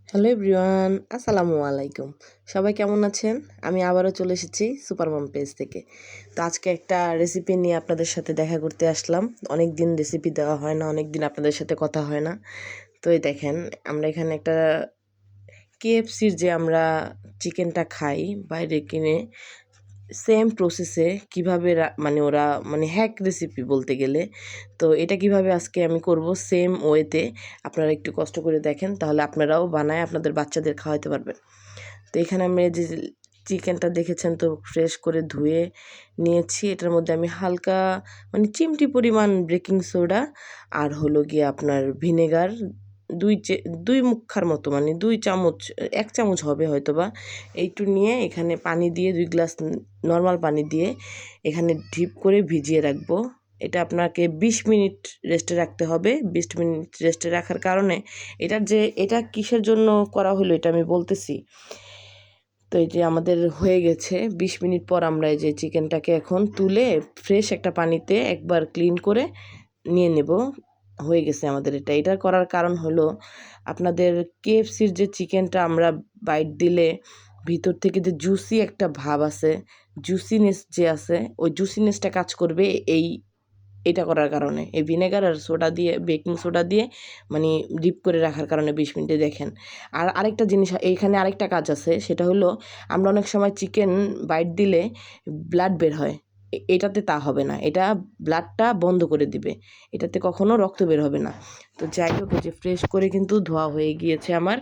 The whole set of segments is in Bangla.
হ্যালো এভরিওয়ান, আসসালামু আলাইকুম। সবাই কেমন আছেন? আমি আবারও চলে এসেছি সুপার মম পেজ থেকে। তো আজকে একটা রেসিপি নিয়ে আপনাদের সাথে দেখা করতে আসলাম। অনেক দিন রেসিপি দেওয়া হয় না, অনেক দিন আপনাদের সাথে কথা হয় না। তো এই দেখেন, আমরা এখানে একটা কেএফসির যে আমরা চিকেনটা খাই বাইরে কিনে, সেম প্রসেসে কীভাবে মানে ওরা মানে হ্যাক রেসিপি বলতে গেলে। তো এটা কিভাবে আজকে আমি করব সেম ওয়েতে, আপনারা একটু কষ্ট করে দেখেন, তাহলে আপনারাও বানায় আপনাদের বাচ্চাদের খাওয়াতে পারবেন। তো এখানে আমি যে চিকেনটা দেখেছেন, তো ফ্রেশ করে ধুয়ে নিয়েছি। এটার মধ্যে আমি হালকা মানে চিমটি পরিমাণ বেকিং সোডা আর হলো গিয়ে আপনার ভিনেগার দুই মুখার মতো, মানে 2 চামচ, 1 চামচ হবে হয়তো বা, এইটু নিয়ে এখানে পানি দিয়ে 2 গ্লাস নর্মাল পানি দিয়ে এখানে ডিপ করে ভিজিয়ে রাখবো। এটা আপনাকে 20 মিনিট রেস্টে রাখতে হবে। 20 মিনিট রেস্টে রাখার কারণে এটা কিসের জন্য করা হলো এটা আমি বলতেছি। তো এই যে আমাদের হয়ে গেছে 20 মিনিট পর, আমরা এই যে চিকেনটাকে এখন তুলে ফ্রেশ একটা পানিতে একবার ক্লিন করে নিয়ে নেব। হয়ে গেছে আমাদের এটা করার কারণ হলো, আপনাদের কেএফসির যে চিকেনটা আমরা বাইট দিলে ভিতর থেকে যে জুসি একটা ভাব আছে, জুসিনেস যে আছে, ওই জুসিনেসটা কাজ করবে এটা করার কারণে, এই ভিনেগার আর সোডা দিয়ে, বেকিং সোডা দিয়ে মানে ডিপ করে রাখার কারণে 20 মিনিটে দেখেন। আর আরেকটা জিনিস, এইখানে আরেকটা কাজ আছে, সেটা হলো আমরা অনেক সময় চিকেন বাইট দিলে ব্লাড বের হয়, এটাতে তা হবে না। এটা ব্লাডটা বন্ধ করে দিবে, এটাতে কখনো রক্ত বের হবে না। তো যাই হোক, যে ফ্রেশ করে কিন্তু ধোয়া হয়ে গিয়েছে আমার।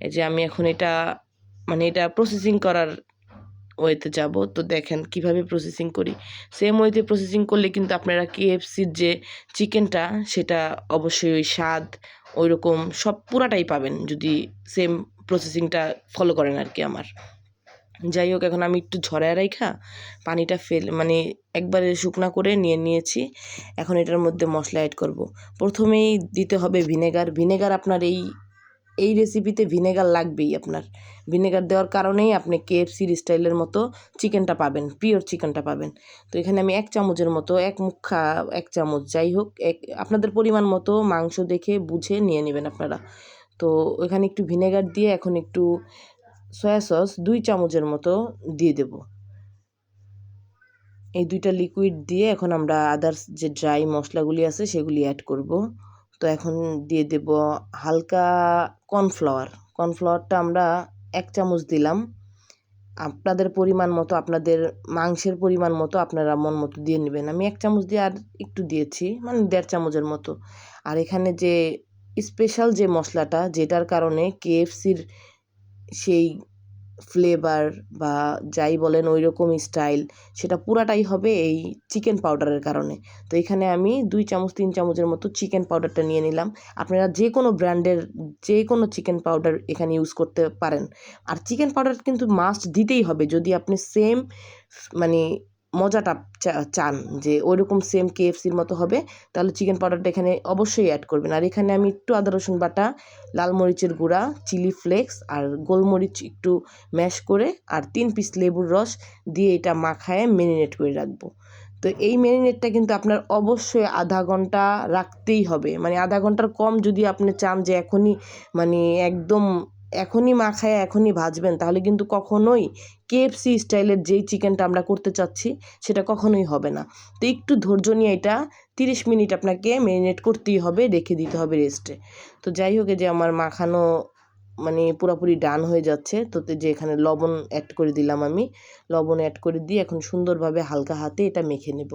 এই যে আমি এখন এটা প্রসেসিং করার ওয়েতে যাব। তো দেখেন কিভাবে প্রসেসিং করি। সেম ওয়েতে প্রসেসিং করলে কিন্তু আপনারা কেএফসির যে চিকেনটা, সেটা অবশ্যই ওই স্বাদ ওই রকম সব পুরাটাই পাবেন, যদি সেম প্রসেসিংটা ফলো করেন আর কি আমার। যাই হোক, এখন আমি একটু ঝরায় রাইখা পানিটা মানে একবারে শুকনা করে নিয়েছি। এখন এটার মধ্যে মশলা অ্যাড করব। প্রথমেই দিতে হবে ভিনেগার। আপনার এই রেসিপিতে ভিনেগার লাগবেই আপনার। ভিনেগার দেওয়ার কারণেই আপনি কেএফসির স্টাইলের মতো চিকেনটা পাবেন, পিওর চিকেনটা পাবেন। তো এখানে আমি 1 চামচের মতো, 1 চামচ, যাই হোক, আপনাদের পরিমাণ মতো মাংস দেখে বুঝে নিয়ে নেবেন আপনারা। তো এখানে একটু ভিনেগার দিয়ে এখন একটু সয়া সস 2 চামচের মতো দিয়ে দেব। এই 2টা লিকুইড দিয়ে এখন আমরা আদার্স যে ড্রাই মশলাগুলি আছে সেগুলি অ্যাড করব। তো এখন দিয়ে দেব হালকা কর্নফ্লাওয়ারটা আমরা 1 চামচ দিলাম। আপনাদের পরিমাণ মতো, আপনাদের মাংসের পরিমাণ মতো আপনারা মন মতো দিয়ে নেবেন। আমি 1 চামচ দিয়ে আর একটু দিয়েছি, মানে 1.5 চামচের মতো। আর এখানে যে স্পেশাল যে মশলাটা, যেটার কারণে কেএফসির সেই ফ্লেভার বা যাই বলেন ওই রকম স্টাইল, সেটা পুরাটাই হবে এই চিকেন পাউডারের কারণে। তো এখানে আমি 2 চামচ 3 চামচের মতো চিকেন পাউডারটা নিয়ে নিলাম। আপনারা যে কোনো ব্র্যান্ডের যে কোনো চিকেন পাউডার এখানে ইউজ করতে পারেন। আর চিকেন পাউডার কিন্তু মাস্ট দিতেই হবে, যদি আপনি সেম মানে মজাটা চান যে ওইরকম সেম কেএফসির মতো হবে, তাহলে চিকেন পাউডারটা এখানে অবশ্যই অ্যাড করবেন। আর এখানে আমি একটু আদা রসুন বাটা, লাল মরিচের গুঁড়া, চিলি ফ্লেক্স আর গোলমরিচ একটু ম্যাশ করে আর 3 পিস লেবুর রস দিয়ে এটা মাখায় ম্যারিনেট করে রাখবো। তো এই ম্যারিনেটটা কিন্তু আপনার অবশ্যই আধা ঘন্টা রাখতেই হবে। মানে আধা ঘন্টার কম যদি আপনি চান যে এখনই মানে একদম এখনই মাখায় এখনই ভাজবেন, তাহলে কিন্তু কখনোই কেএফসি স্টাইলের যেই চিকেনটা আমরা করতে চাচ্ছি সেটা কখনোই হবে না। তো একটু ধৈর্য নিয়ে এটা 30 মিনিট আপনাকে ম্যারিনেট করতেই হবে, রেখে দিতে হবে রেস্টে। তো যাই হোক, যে আমার মাখানো মানে পুরোপুরি ডান হয়ে যাচ্ছে। তো যে এখানে লবণ অ্যাড করে দিলাম, আমি লবণ অ্যাড করে দিয়ে এখন সুন্দরভাবে হালকা হাতে এটা মেখে নেব।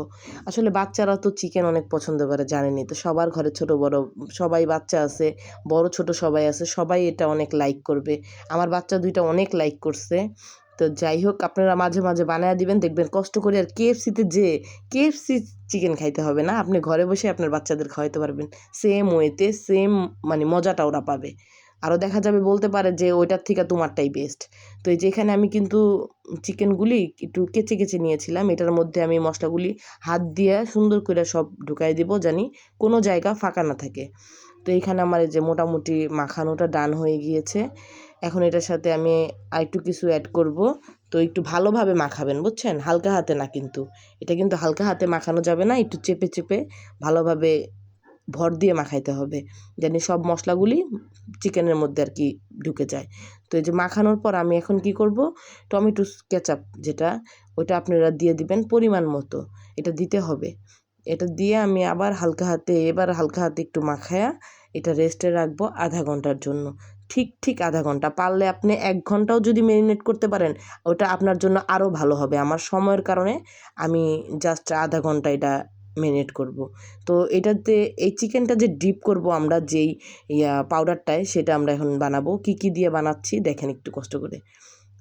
আসলে বাচ্চারা তো চিকেন অনেক পছন্দ করে, জানেনই তো, সবার ঘরে ছোট বড় সবাই বাচ্চা আছে, বড় ছোট সবাই আছে, সবাই এটা অনেক লাইক করবে। আমার বাচ্চা 2টা অনেক লাইক করছে। তো যাই হোক, আপনারা মাঝে মাঝে বানায় দিবেন, দেখবেন কষ্ট করে আর কেএফসি চিকেন খাইতে হবে না, আপনি ঘরে বসে আপনার বাচ্চাদের খাওয়াইতে পারবেন সেম ওয়েতে, সেম মানে মজাটা ওরা পাবে। আরও দেখা যাবে বলতে পারে যে ওইটার থেকে তোমারটাই বেস্ট। তো এই যে এখানে আমি কিন্তু চিকেনগুলি একটু কেচে নিয়েছিলাম, এটার মধ্যে আমি মশলাগুলি হাত দিয়ে সুন্দর করে সব ঢুকাই দেবো, জানি কোনো জায়গা ফাঁকা না থাকে। তো এইখানে আমার এই যে মোটামুটি মাখানোটা ডান হয়ে গিয়েছে। এখন এটার সাথে আমি আরেকটু কিছু অ্যাড করব। তো একটু ভালোভাবে মাখাবেন, বুঝছেন, হালকা হাতে না, কিন্তু এটা কিন্তু হালকা হাতে মাখানো যাবে না, একটু চেপে ভালোভাবে ভর দিয়ে মাখাইতে হবে, জানি সব মশলাগুলি চিকেনের মধ্যে আর কি ঢুকে যায়। তো এই যে মাখানোর পর আমি এখন কি করব, টমেটো কেচাপ যেটা, ওটা আপনারা দিয়ে দিবেন পরিমাণ মতো, এটা দিতে হবে। এটা দিয়ে আমি আবার হালকা হাতে একটু মাখায়া এটা রেস্টে রাখবো আধা ঘন্টার জন্য। ঠিক আধা ঘন্টা, পারলে আপনি 1 ঘন্টাও যদি ম্যারিনেট করতে পারেন ওটা আপনার জন্য আরও ভালো হবে। আমার সময়ের কারণে আমি জাস্ট আধা ঘন্টা এটা ম্যারিনেট করব। তো এটাতে এই চিকেনটা যে ডিপ করব আমরা যেই পাউডারটায়, সেটা আমরা এখন বানাবো। কি দিয়ে বানাচ্ছি দেখেন একটু কষ্ট করে।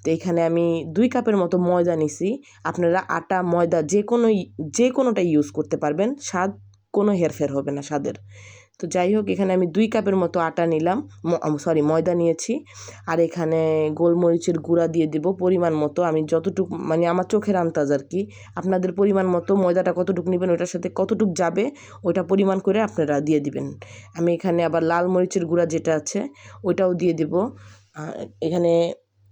তো এখানে আমি 2 কাপের মতো ময়দা নিছি। আপনারা আটা ময়দা যে কোনোটা ইউজ করতে পারবেন, স্বাদ কোনো হেরফের হবে না স্বাদের। তো যাই হোক, এখানে আমি 2 কাপের মতো আটা নিলাম, ময়দা নিয়েছি। আর এখানে গোলমরিচের গুঁড়া দিয়ে দেব পরিমাণ মতো, আমি যতটুকু মানে আমার চোখের আন্দাজ আর কি। আপনাদের পরিমাণ মতো ময়দাটা কতটুকু নেবেন, ওটার সাথে কতটুকু যাবে ওইটা পরিমাণ করে আপনারা দিয়ে দিবেন। আমি এখানে আবার লাল মরিচের গুঁড়া যেটা আছে ওইটাও দিয়ে দেব। এখানে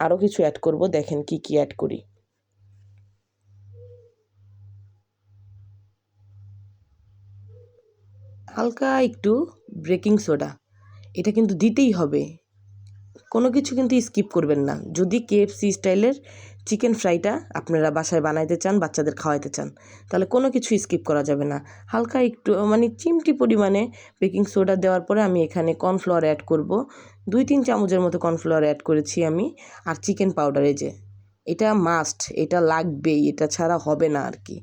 আরও কিছু অ্যাড করব, দেখেন কি অ্যাড করি। হালকা একটু বেকিং সোডা, এটা কিন্তু দিতেই হবে, কোনো কিছু কিন্তু স্কিপ করবেন না। যদি কেএফসি স্টাইলের চিকেন ফ্রাইটা আপনারা বাসায় বানাইতে চান, বাচ্চাদের খাওয়াইতে চান, তাহলে কোনো কিছু স্কিপ করা যাবে না। হালকা একটু মানে চিমটি পরিমাণে বেকিং সোডা দেওয়ার পরে আমি এখানে কর্নফ্লাওয়ার অ্যাড করব। 2-3 চামচের মতো কর্নফ্লাওয়ার অ্যাড করেছি আমি। আর চিকেন পাউডার, এই যে এটা মাস্ট, এটা লাগবেই, এটা ছাড়া হবে না আর কি।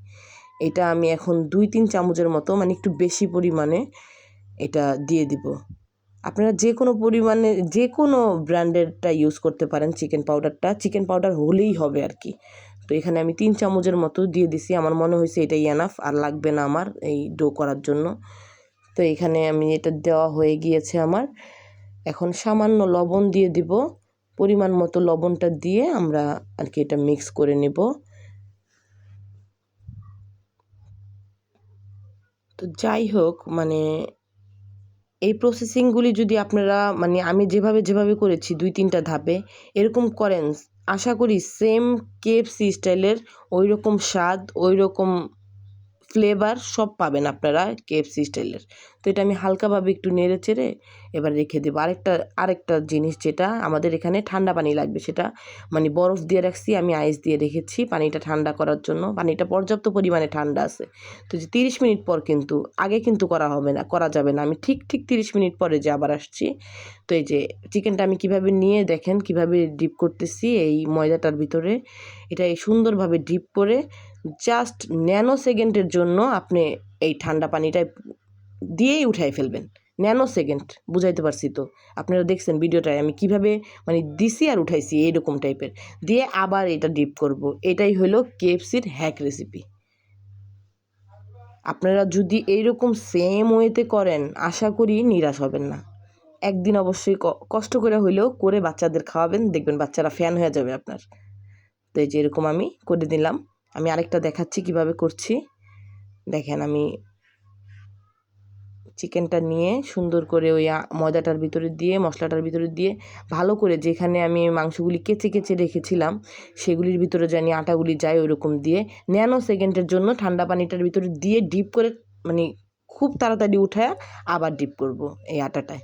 এটা আমি এখন 2-3 চামচের মতো মানে একটু বেশি পরিমাণে এটা দিয়ে দিব। আপনারা যে কোনো পরিমাণে যে কোনো ব্র্যান্ডেরটা ইউজ করতে পারেন, চিকেন পাউডার হলেই হবে আর কি। তো এখানে আমি 3 চামচের মতো দিয়ে দিছি, আমার মনে হয়েছে এটাই এনাফ, আর লাগবে না আমার এই ডো করার জন্য। তো এখানে আমি এটা দেওয়া হয়ে গিয়েছে আমার। এখন সামান্য লবণ দিয়ে দিব, পরিমাণ মতো লবণটা দিয়ে আমরা আর কি এটা মিক্স করে নেব। তো যাই হোক, মানে এই প্রসেসিংগুলি যদি আপনারা মানে আমি যেভাবে করেছি 2-3টা ধাপে এরকম করেন, আশা করি সেম কেএফসি স্টাইলের ওই রকম স্বাদ, ওই রকম ফ্লেভার সব পাবেন আপনারা কেএফসি স্টাইলের। তো এটা আমি হালকাভাবে একটু নেড়ে চেড়ে এবার রেখে দেবো। আরেকটা জিনিস, যেটা আমাদের এখানে ঠান্ডা পানি লাগবে, সেটা মানে বরফ দিয়ে রাখছি, আমি আইস দিয়ে রেখেছি পানিটা ঠান্ডা করার জন্য। পানিটা পর্যাপ্ত পরিমাণে ঠান্ডা আছে। তো যে 30 মিনিট পর, কিন্তু আগে কিন্তু করা যাবে না। আমি ঠিক 30 মিনিট পরে যে আবার আসছি। তো এই যে চিকেনটা আমি কিভাবে নিয়ে দেখেন কিভাবে ডিপ করতেছি এই ময়দাটার ভিতরে, এটা এই সুন্দরভাবে ডিপ করে জাস্ট ন্যানো সেকেন্ডের জন্য আপনি এই ঠান্ডা পানিটায় দিয়েই উঠাই ফেলবেন। ন্যানো সেকেন্ড, বুঝাইতে পারছি তো? আপনারা দেখছেন ভিডিওটায় আমি কিভাবে মানে দিছি আর উঠাইছি এইরকম টাইপের, দিয়ে আবার এটা ডিপ করব। এটাই হলো কেএফসির হ্যাক রেসিপি। আপনারা যদি এইরকম সেম ওয়েতে করেন, আশা করি নিরাশ হবেন না। একদিন অবশ্যই কষ্ট করে হইলেও করে বাচ্চাদের খাওয়াবেন, দেখবেন বাচ্চারা ফ্যান হয়ে যাবে আপনার। তো এই যে এরকম আমি করে দিলাম। আমি আরেকটা দেখাচ্ছি কিভাবে করছি। দেখেন, আমি চিকেনটা নিয়ে সুন্দর করে ওই ময়দাটার ভিতরে দিয়ে, মশলাটার ভিতরে দিয়ে ভালো করে, যেখানে আমি মাংসগুলি কেচে রেখেছিলাম সেগুলির ভিতরে জানি আটাগুলি যায়, ওইরকম দিয়ে ন্যানো সেকেন্ডের জন্য ঠান্ডা পানিটার ভিতরে দিয়ে ডিপ করে, মানে খুব তাড়াতাড়ি উঠায় আবার ডিপ করব এই আটাটায়।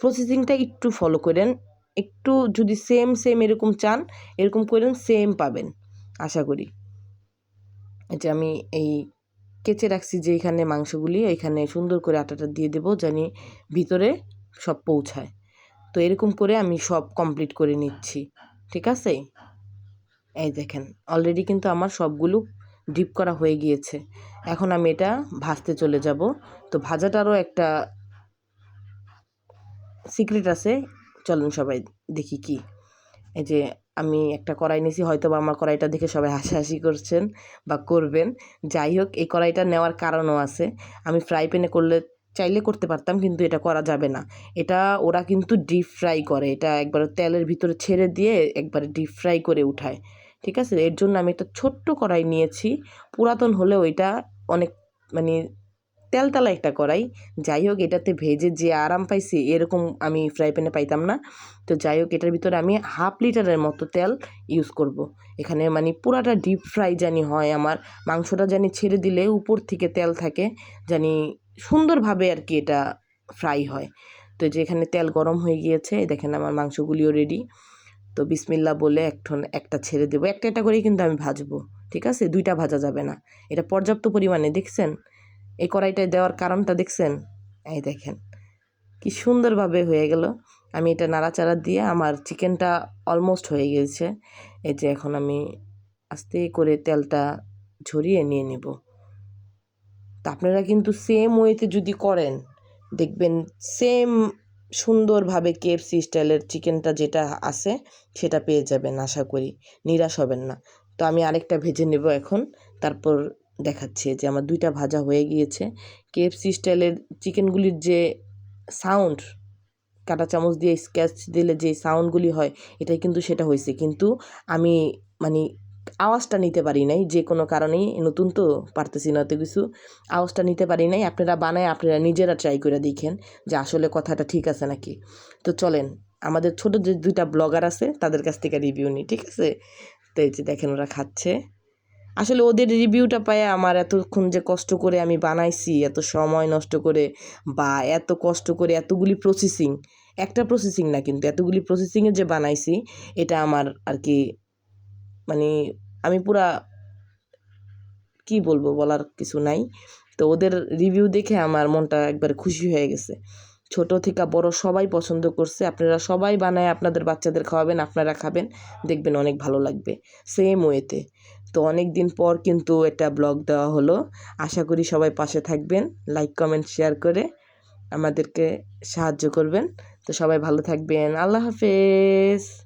প্রসেসিংটা একটু ফলো করেন, একটু যদি সেম এরকম চান, এরকম করেন, সেম পাবেন আশা করি। যে আমি এই কেচে রাখছি যে এখানে মাংসগুলি, এখানে সুন্দর করে আটাটা দিয়ে দেবো জানি ভিতরে সব পৌঁছায়। তো এরকম করে আমি সব কমপ্লিট করে নিচ্ছি, ঠিক আছে? এই দেখেন অলরেডি কিন্তু আমার সবগুলো ডিপ করা হয়ে গিয়েছে। এখন আমি এটা ভাজতে চলে যাব। তো ভাজাটারও একটা সিক্রেট আছে, চলুন সবাই দেখি কি। এই যে আমি একটা কড়াই নিয়েছি, হয়তো বা আমার কড়াইটা দেখে সবাই হাসাহাসি করছেন বা করবেন। যাই হোক, এই কড়াইটা নেওয়ার কারণও আছে। আমি ফ্রাই প্যানে করলে চাইলে করতে পারতাম, কিন্তু এটা করা যাবে না। এটা ওরা কিন্তু ডিপ ফ্রাই করে, এটা একবারে তেলের ভিতরে ছেড়ে দিয়ে একবারে ডিপ ফ্রাই করে উঠায়, ঠিক আছে? এর জন্য আমি একটা ছোট্ট কড়াই নিয়েছি, পুরাতন হলেও এটা অনেক মানে তেলতালা একটা কড়াই। যাই হোক, এটাতে ভেজে যে আরাম পাইছি এরকম আমি ফ্রাই প্যানে পাইতাম না। তো যাই হোক, এটার ভিতরে আমি 1/2 লিটারের মতো তেল ইউজ করব। এখানে মানে পুরাটা ডিপ ফ্রাই জানি হয় আমার, মাংসটা জানি ছেড়ে দিলে উপর থেকে তেল থাকে, জানি সুন্দরভাবে আর কি এটা ফ্রাই হয়। তো এই যে এখানে তেল গরম হয়ে গিয়েছে, এই দেখেন আমার মাংসগুলিও রেডি। তো বিসমিল্লাহ বলে একটা ছেড়ে দেবো, একটা একটা করেই কিন্তু আমি ভাজবো, ঠিক আছে? 2টা ভাজা যাবে না। এটা পর্যাপ্ত পরিমাণে, দেখছেন এই কড়াইটায় দেওয়ার কারণটা দেখছেন? এই দেখেন কি সুন্দরভাবে হয়ে গেল। আমি এটা নাড়াচাড়া দিয়ে আমার চিকেনটা অলমোস্ট হয়ে গিয়েছে। এই যে এখন আমি আস্তে করে তেলটা ঝরিয়ে নিয়ে নিব। তা আপনারা কিন্তু সেম ওয়েতে যদি করেন, দেখবেন সেম সুন্দরভাবে কেএফসি স্টাইলের চিকেনটা যেটা আছে সেটা পেয়ে যাবেন, আশা করি নিরাশ হবেন না। তো আমি আরেকটা ভেজে নেব এখন, তারপর দেখাচ্ছি যে আমার 2টা ভাজা হয়ে গিয়েছে। কেএফসি স্টাইলের চিকেনগুলির যে সাউন্ড, কাঁটা চামচ দিয়ে স্ক্র্যাচ দিলে যে সাউন্ডগুলি হয়, এটাই কিন্তু সেটা হয়েছে। কিন্তু আমি মানে আওয়াজটা নিতে পারি নাই, যে কোনো কারণেই, নতুন তো পারতেছি না তো কিছু, আওয়াজটা নিতে পারি নাই। আপনারা বানায় আপনারা নিজেরা ট্রাই করে দেখেন যে আসলে কথাটা ঠিক আছে নাকি। তো চলেন আমাদের ছোট যে 2টা ব্লগার আছে তাদের কাছ থেকে রিভিউ নিই, ঠিক আছে? তো এই যে দেখেন ওরা খাচ্ছে। আসলে ওদের রিভিউটা পায় আমার এতক্ষণ যে কষ্ট করে আমি বানাইছি, এত সময় নষ্ট করে বা এত কষ্ট করে এতগুলি প্রসেসিং, একটা প্রসেসিং না কিন্তু এতগুলি প্রসেসিংয়ে যে বানাইছি, এটা আমার আর কি মানে আমি পুরা কি বলবো, বলার কিছু নাই। তো ওদের রিভিউ দেখে আমার মনটা একবার খুশি হয়ে গেছে। ছোট থেকে বড় সবাই পছন্দ করছে। আপনারা সবাই বানায় আপনাদের বাচ্চাদের খাওয়াবেন, আপনারা খাবেন, দেখবেন অনেক ভালো লাগবে সেম ওয়েতে। তো অনেক দিন পর কিন্তু একটা ব্লগ দেওয়া হলো। আশা করি সবাই পাশে থাকবেন, লাইক কমেন্ট শেয়ার করে আমাদেরকে সাহায্য করবেন। তো সবাই ভালো থাকবেন, আল্লাহ হাফেজ।